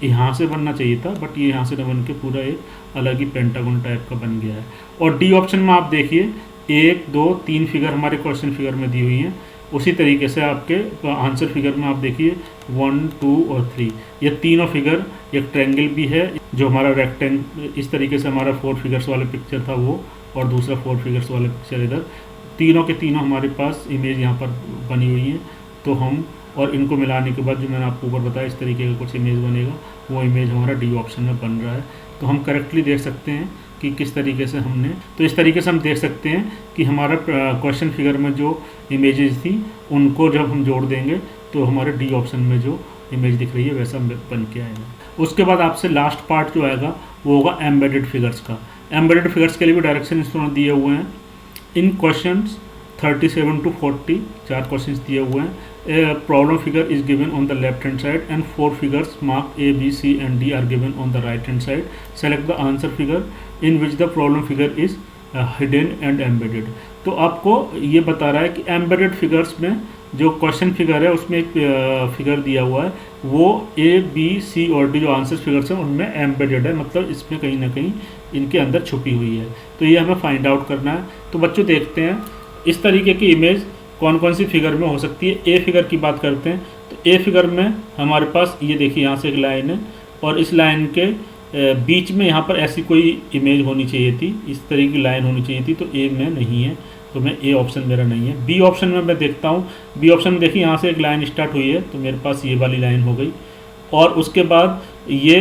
यहाँ से बनना चाहिए था, बट ये यहाँ से न बन के पूरा एक अलग ही पेंटागन टाइप का बन गया है। और डी ऑप्शन में आप देखिए 1 2 3 फिगर हमारे क्वेश्चन फिगर में दी हुई हैं, उसी तरीके से आपके आंसर फिगर में आप देखिए 1 2 और 3 ये तीनों फिगर, एक ट्रायंगल भी है जो हमारा रेक्टेंगल इस तरीके से हमारा 4 फिगर्स वाला पिक्चर था वो, और दूसरा 4 फिगर्स वाला पिक्चर इधर, तीनों के तीनों हमारे पास इमेज यहाँ पर बनी हुई है। तो हम और इनको मिलाने के बाद जो मैंने आपको ऊपर बताया इस तरीके का कुछ इमेज बनेगा, वो इमेज हमारा डी ऑप्शन में बन रहा है। तो हम करेक्टली देख सकते हैं कि किस तरीके से हमने, तो इस तरीके से हम देख सकते हैं कि हमारा क्वेश्चन फिगर में जो इमेजेस थी उनको जब हम जोड़ देंगे तो हमारे डी ऑप्शन में जो इमेज दिख रही है वैसा बन के आएगा। उसके बाद आपसे लास्ट पार्ट जो आएगा वो होगा एम्बेडेड फिगर्स का। एम्बेडेड फिगर्स के लिए भी डायरेक्शन इंस्ट्रूमेंट दिए हुए हैं। इन क्वेश्चंस 37 to 40 4 क्वेश्चंस दिए हुए हैं। A problem figure is given on the left hand side and 4 figures marked A, B, C and D are given on the right hand side. Select the answer figure in which the problem figure is hidden and embedded. तो आपको ये बता रहा है कि embedded figures में जो question figure है उसमें एक फिगर दिया हुआ है, वो A, B, C और D जो आंसर फिगर्स हैं उनमें एम्बेडेड है, मतलब इसमें कहीं ना कहीं इनके अंदर छुपी हुई है। तो ये हमें फाइंड आउट करना है। तो बच्चों देखते हैं इस तरीके की इमेज कौन कौन सी फिगर में हो सकती है। ए फिगर की बात करते हैं तो ए फिगर में हमारे पास ये देखिए यहाँ से एक लाइन है और इस लाइन के बीच में यहाँ पर ऐसी कोई इमेज होनी चाहिए थी, इस तरीके की लाइन होनी चाहिए थी, तो ए में नहीं है, तो मैं ए ऑप्शन मेरा नहीं है। बी ऑप्शन में मैं देखता हूँ, बी ऑप्शन में देखिए यहाँ से एक लाइन स्टार्ट हुई है तो मेरे पास ये वाली लाइन हो गई, और उसके बाद ये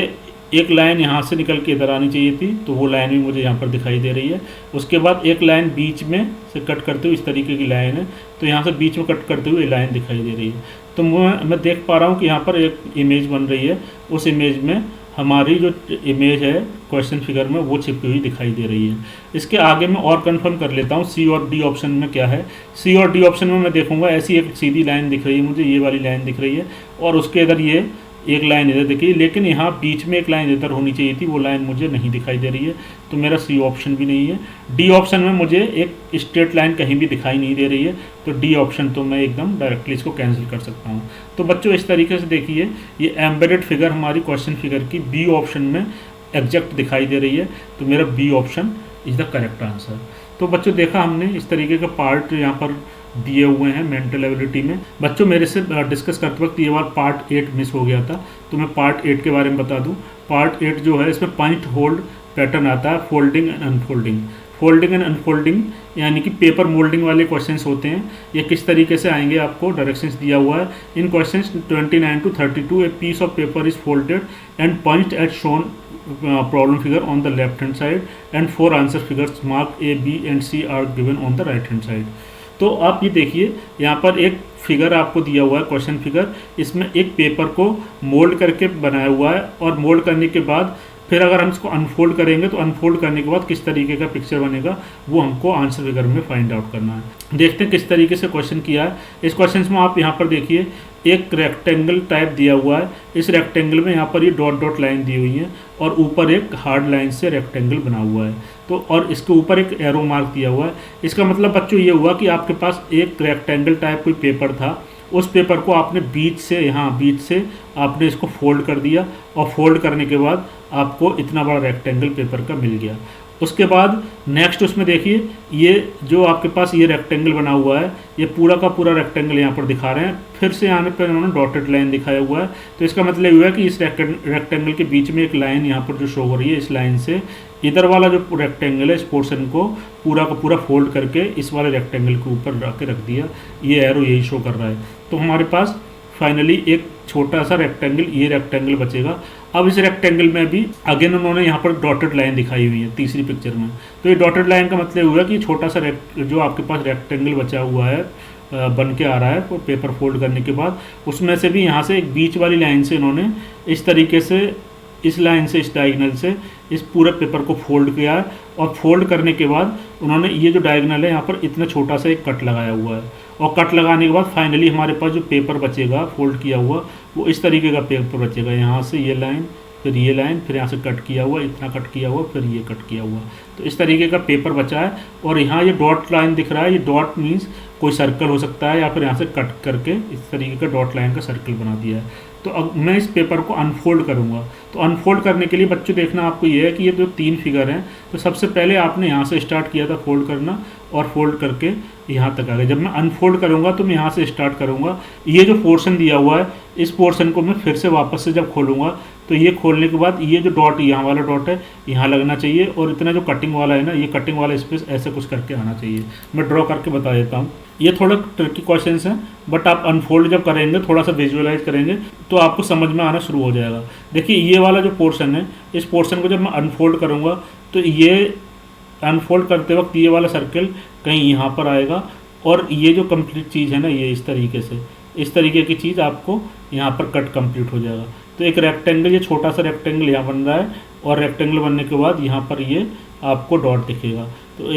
एक लाइन यहाँ से निकल के इधर आनी चाहिए थी, तो वो लाइन भी मुझे यहाँ पर दिखाई दे रही है। उसके बाद एक लाइन बीच में से कट करते हुए इस तरीके की लाइन है, तो यहाँ से बीच में कट करते हुए लाइन दिखाई दे रही है। तो मैं देख पा रहा हूँ कि यहाँ पर एक इमेज बन रही है, उस इमेज में हमारी जो इमेज है क्वेश्चन फिगर में वो छिपी हुई दिखाई दे रही है। इसके आगे मैं और कंफर्म कर लेता हूँ सी और डी ऑप्शन में क्या है। सी और डी ऑप्शन में मैं देखूँगा ऐसी एक सीधी लाइन दिख रही है मुझे, ये वाली लाइन दिख रही है, और उसके इधर ये एक लाइन इधर दिखी, लेकिन यहाँ बीच में एक लाइन इधर होनी चाहिए थी, वो लाइन मुझे नहीं दिखाई दे रही है, तो मेरा सी ऑप्शन भी नहीं है। डी ऑप्शन में मुझे एक स्ट्रेट लाइन कहीं भी दिखाई नहीं दे रही है, तो डी ऑप्शन तो मैं एकदम डायरेक्टली इसको कैंसिल कर सकता हूँ। तो बच्चों इस तरीके से देखिए ये एम्बेडेड फिगर हमारी क्वेश्चन फिगर की बी ऑप्शन में एग्जैक्ट दिखाई दे रही है, तो मेरा B option is the correct answer. तो बच्चों देखा हमने इस तरीके का पार्ट यहाँ पर दिए हुए हैं मेंटल एबिलिटी में। बच्चों मेरे से डिस्कस करते वक्त ये बार पार्ट 8 मिस हो गया था, तो मैं पार्ट 8 के बारे में बता दूं। पार्ट 8 जो है इसमें पंच होल्ड पैटर्न आता है, folding and unfolding. Folding and unfolding यानी कि पेपर मोल्डिंग वाले क्वेश्चंस होते हैं, ये किस तरीके से आएंगे आपको डायरेक्शंस दिया हुआ है। In questions 29 to 32 a piece of paper is folded and punched at shown problem figure on the left hand side and 4 answer figures marked A, B and C are given on the right hand side। तो आप ये देखिए यहाँ पर एक figure आपको दिया हुआ है क्वेश्चन फिगर, इसमें एक पेपर को मोल्ड करके बनाया हुआ है, और मोल्ड करने के बाद फिर अगर हम इसको अनफोल्ड करेंगे तो अनफोल्ड करने के बाद किस तरीके का पिक्चर बनेगा वो हमको आंसर फिगर में फाइंड आउट करना है। देखते हैं किस तरीके से क्वेश्चन किया है। इस क्वेश्चन में आप यहाँ पर देखिए एक रेक्टेंगल टाइप दिया हुआ है, इस रेक्टेंगल में यहाँ पर ये डॉट डॉट लाइन दी हुई है और ऊपर एक हार्ड लाइन से रेक्टेंगल बना हुआ है, तो और इसके ऊपर एक एरो मार्क दिया हुआ है। इसका मतलब बच्चों ये हुआ कि आपके पास एक रेक्टेंगल टाइप कोई पेपर था, उस पेपर को आपने बीच से आपने इसको फोल्ड कर दिया, और फोल्ड करने के बाद आपको इतना बड़ा रेक्टेंगल पेपर का मिल गया। उसके बाद नेक्स्ट उसमें देखिए ये जो आपके पास ये रेक्टेंगल बना हुआ है, ये पूरा का पूरा रेक्टेंगल यहाँ पर दिखा रहे हैं, फिर से आने पर उन्होंने डॉटेड लाइन दिखाया हुआ है, तो इसका मतलब हुआ है कि इस रेक्टेंगल के बीच में एक लाइन यहाँ पर जो शो हो रही है, इस लाइन से इधर वाला जो रेक्टेंगल है इस पोर्शन को पूरा का पूरा फोल्ड करके इस वाले रेक्टेंगल के ऊपर रख दिया, ये एरो यही शो कर रहा है। तो हमारे पास फाइनली एक छोटा सा रेक्टेंगल, ये रेक्टेंगल बचेगा। अब इस रेक्टेंगल में भी अगेन उन्होंने यहाँ पर डॉटेड लाइन दिखाई हुई है तीसरी पिक्चर में, तो ये डॉटेड लाइन का मतलब हुआ कि छोटा सा जो आपके पास रेक्टेंगल बचा हुआ है बन के आ रहा है पेपर फोल्ड करने के बाद, उसमें से भी यहाँ से एक बीच वाली लाइन से इन्होंने इस तरीके से, इस लाइन से, इस डायगोनल से इस पूरे पेपर को फोल्ड किया है। और फोल्ड करने के बाद उन्होंने ये जो डायगोनल है यहाँ पर इतना छोटा सा एक कट लगाया हुआ है, और कट लगाने के बाद फाइनली हमारे पास जो पेपर बचेगा फोल्ड किया हुआ वो इस तरीके का पेपर बचेगा। यहाँ से ये लाइन, फिर ये लाइन, फिर यहाँ से कट किया हुआ, इतना कट किया हुआ, फिर ये कट किया हुआ, तो इस तरीके का पेपर बचा है। और यहाँ ये डॉट लाइन दिख रहा है, ये डॉट मीन्स कोई सर्कल हो सकता है, या फिर यहाँ से कट करके इस तरीके का डॉट लाइन का सर्कल बना दिया है। तो अब मैं इस पेपर को अनफोल्ड करूँगा। तो अनफोल्ड करने के लिए बच्चों देखना आपको ये है कि ये जो 3 फिगर हैं, तो सबसे पहले आपने यहाँ से स्टार्ट किया था फोल्ड करना, और फोल्ड करके यहाँ तक आ गए। जब मैं अनफोल्ड करूँगा तो मैं यहाँ से स्टार्ट करूँगा, ये जो पोर्शन दिया हुआ है इस पोर्शन को मैं फिर से वापस से जब खोलूँगा तो ये खोलने के बाद ये जो डॉट, यहाँ वाला डॉट है यहाँ लगना चाहिए, और इतना जो कटिंग वाला है ना, ये कटिंग वाला स्पेस ऐसे कुछ करके आना चाहिए। मैं ड्रॉ करके बता देता हूँ। ये थोड़ा ट्रिकी क्वेश्चंस हैं, बट आप अनफोल्ड जब करेंगे, थोड़ा सा विजुअलाइज करेंगे तो आपको समझ में आना शुरू हो जाएगा। देखिए ये वाला जो पोर्शन है, इस पोर्शन को जब मैं अनफोल्ड करूँगा तो ये अनफोल्ड करते वक्त ये वाला सर्कल कहीं यहाँ पर आएगा, और ये जो कंप्लीट चीज़ है ना, ये इस तरीके से, इस तरीके की चीज़ आपको यहाँ पर कट कंप्लीट हो जाएगा। तो एक रेक्टेंगल, ये छोटा सा रेक्टेंगल यहाँ बन रहा है, और रेक्टेंगल बनने के बाद यहाँ पर ये आपको डॉट दिखेगा। तो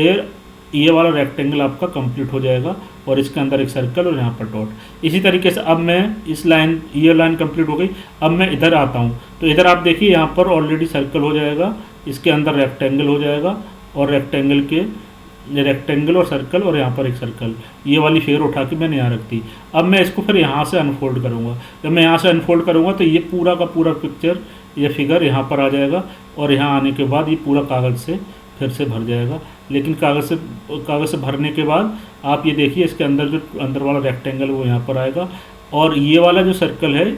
ये वाला रेक्टेंगल आपका कंप्लीट हो जाएगा, और इसके अंदर एक सर्कल और यहाँ पर डॉट। इसी तरीके से अब मैं इस लाइन, ये लाइन कंप्लीट हो गई। अब मैं इधर आता हूँ, तो इधर आप देखिए यहाँ पर ऑलरेडी सर्कल हो जाएगा, इसके अंदर रेक्टेंगल हो जाएगा, और रेक्टेंगल के रेक्टेंगल और सर्कल, और यहाँ पर एक सर्कल, ये वाली फिगर उठा के मैंने यहाँ रख दी। अब मैं इसको फिर यहाँ से अनफोल्ड करूँगा। जब मैं यहाँ से अनफोल्ड करूँगा तो ये पूरा का पूरा पिक्चर, ये फिगर यहाँ पर आ जाएगा, और यहाँ आने के बाद ये पूरा कागज़ से फिर से भर जाएगा। लेकिन कागज़ से भरने के बाद आप ये देखिए, इसके अंदर जो अंदर वाला रेक्टेंगल वो यहाँ पर आएगा, और ये वाला जो सर्कल है,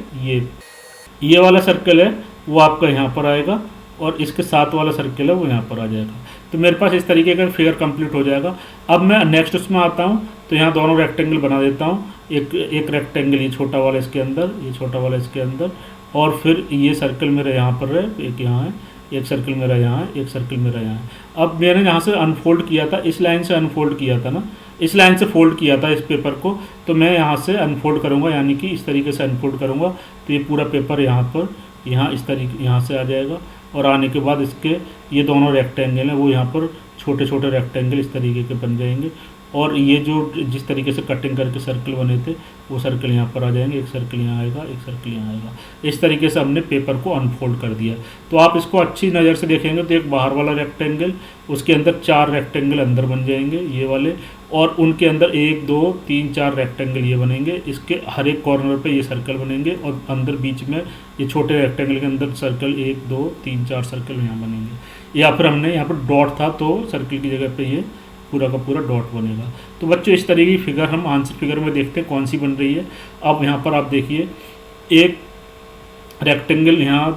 ये वाला सर्कल है वो आपका यहाँ पर आएगा, और इसके साथ वाला सर्कल है वो यहाँ पर आ जाएगा। तो मेरे पास इस तरीके का फिगर कंप्लीट हो जाएगा। अब मैं नेक्स्ट उसमें आता हूँ, तो यहाँ दोनों रेक्टेंगल बना देता हूँ। एक रेक्टेंगल ये छोटा वाला इसके अंदर, ये छोटा वाला इसके अंदर, और फिर ये सर्कल मेरा यहाँ पर है, एक यहाँ है, एक सर्कल मेरा यहाँ है, एक सर्कल मेरा यहाँ है। अब मैंने यहाँ से अनफोल्ड किया था, इस लाइन से अनफोल्ड किया था ना, इस लाइन से फोल्ड किया था इस पेपर को, तो मैं यहाँ से अनफोल्ड करूँगा, यानी कि इस तरीके से अनफोल्ड करूँगा, तो ये पूरा पेपर यहाँ पर, यहाँ इस तरीके यहाँ से आ जाएगा। और आने के बाद इसके ये दोनों रेक्टेंगल हैं वो यहाँ पर छोटे छोटे रेक्टेंगल इस तरीके के बन जाएंगे, और ये जो जिस तरीके से कटिंग करके सर्कल बने थे वो सर्कल यहाँ पर आ जाएंगे, एक सर्कल यहाँ आएगा, एक सर्कल यहाँ आएगा। इस तरीके से हमने पेपर को अनफोल्ड कर दिया। तो आप इसको अच्छी नज़र से देखेंगे तो एक बाहर वाला रेक्टेंगल, उसके अंदर 4 रेक्टेंगल अंदर बन जाएंगे ये वाले, और उनके अंदर 1 2 3 4 रेक्टेंगल ये बनेंगे, इसके हर एक कॉर्नर पे ये सर्कल बनेंगे, और अंदर बीच में ये छोटे रेक्टेंगल के अंदर सर्कल 1 2 3 4 सर्कल यहाँ बनेंगे। या फिर हमने यहाँ पर डॉट था तो सर्कल की जगह पे ये पूरा का पूरा डॉट बनेगा। तो बच्चों इस तरीके की फिगर हम आंसर फिगर में देखते हैं कौन सी बन रही है। अब यहाँ पर आप देखिए, एक रेक्टेंगल यहाँ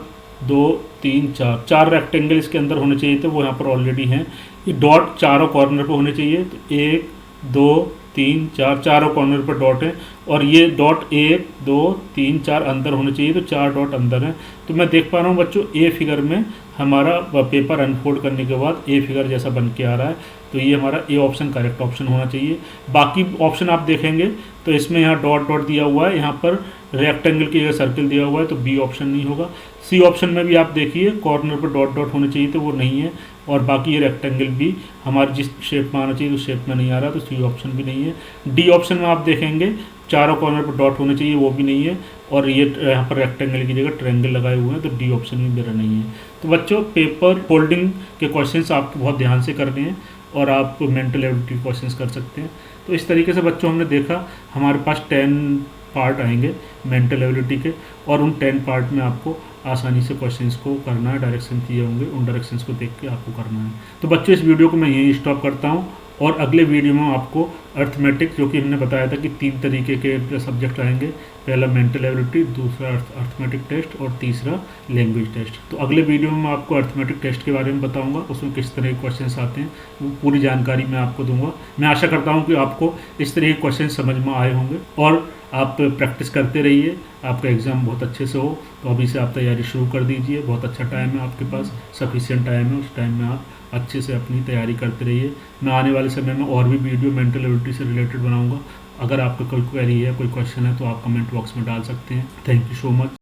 2 3 4 रेक्टेंगल इसके अंदर होने चाहिए थे, वो यहाँ पर ऑलरेडी हैं। ये डॉट चारों कॉर्नर पर होने चाहिए, तो 1 2 3 4 चारों कॉर्नर पर डॉट है, और ये डॉट 1 2 3 4 अंदर होने चाहिए, तो 4 डॉट अंदर हैं। तो मैं देख पा रहा हूँ बच्चों ए फिगर में हमारा पेपर अनफोल्ड करने के बाद ए फिगर जैसा बन के आ रहा है, तो ये हमारा ए ऑप्शन करेक्ट ऑप्शन होना चाहिए। बाकी ऑप्शन आप देखेंगे तो इसमें यहाँ डॉट डॉट दिया हुआ है, यहाँ पर रेक्टेंगल की जगह सर्कल दिया हुआ है, तो बी ऑप्शन नहीं होगा। सी ऑप्शन में भी आप देखिए कॉर्नर पर डॉट डॉट होने चाहिए, तो वो नहीं है, और बाकी ये रेक्टेंगल भी हमारे जिस शेप में आना चाहिए उस शेप में नहीं आ रहा, तो सी ऑप्शन भी नहीं है। डी ऑप्शन में आप देखेंगे चारों कॉर्नर पर डॉट होने चाहिए, वो भी नहीं है, और ये यहाँ पर रेक्टेंगल की जगह ट्रायंगल लगाए हुए हैं, तो डी ऑप्शन भी मेरा नहीं है। तो बच्चों पेपर फोल्डिंग के क्वेश्चंस आपको बहुत ध्यान से करने हैं, और आप मेंटल एबिलिटी क्वेश्चंस कर सकते हैं। तो इस तरीके से बच्चों हमने देखा हमारे पास 10 पार्ट आएंगे मेंटल एबिलिटी के, और उन 10 पार्ट में आपको आसानी से क्वेश्चंस को करना है, डायरेक्शन दिए होंगे उन डायरेक्शंस को देख के आपको करना है। तो बच्चों इस वीडियो को मैं यहीं स्टॉप करता हूँ, और अगले वीडियो में आपको अर्थमेटिक, जो कि हमने बताया था कि 3 तरीके के सब्जेक्ट आएंगे, पहला मेंटल एबिलिटी, दूसरा अर्थमेटिक टेस्ट, और तीसरा लैंग्वेज टेस्ट। तो अगले वीडियो में मैं आपको अर्थमेटिक टेस्ट के बारे में बताऊंगा, उसमें किस तरह के क्वेश्चंस आते हैं वो पूरी जानकारी मैं आपको दूंगा। मैं आशा करता हूं कि आपको इस तरह के क्वेश्चन समझ में आए होंगे, और आप प्रैक्टिस करते रहिए, आपका एग्ज़ाम बहुत अच्छे से हो। तो अभी से आप तैयारी शुरू कर दीजिए, बहुत अच्छा टाइम है आपके पास, सफिशिएंट टाइम है, उस टाइम में आप अच्छे से अपनी तैयारी करते रहिए। मैं आने वाले समय में और भी वीडियो मेंटल एबिलिटी से रिलेटेड बनाऊंगा। अगर आपका कोई क्वेरी है, कोई क्वेश्चन है, तो आप कमेंट बॉक्स में डाल सकते हैं। Thank you so much.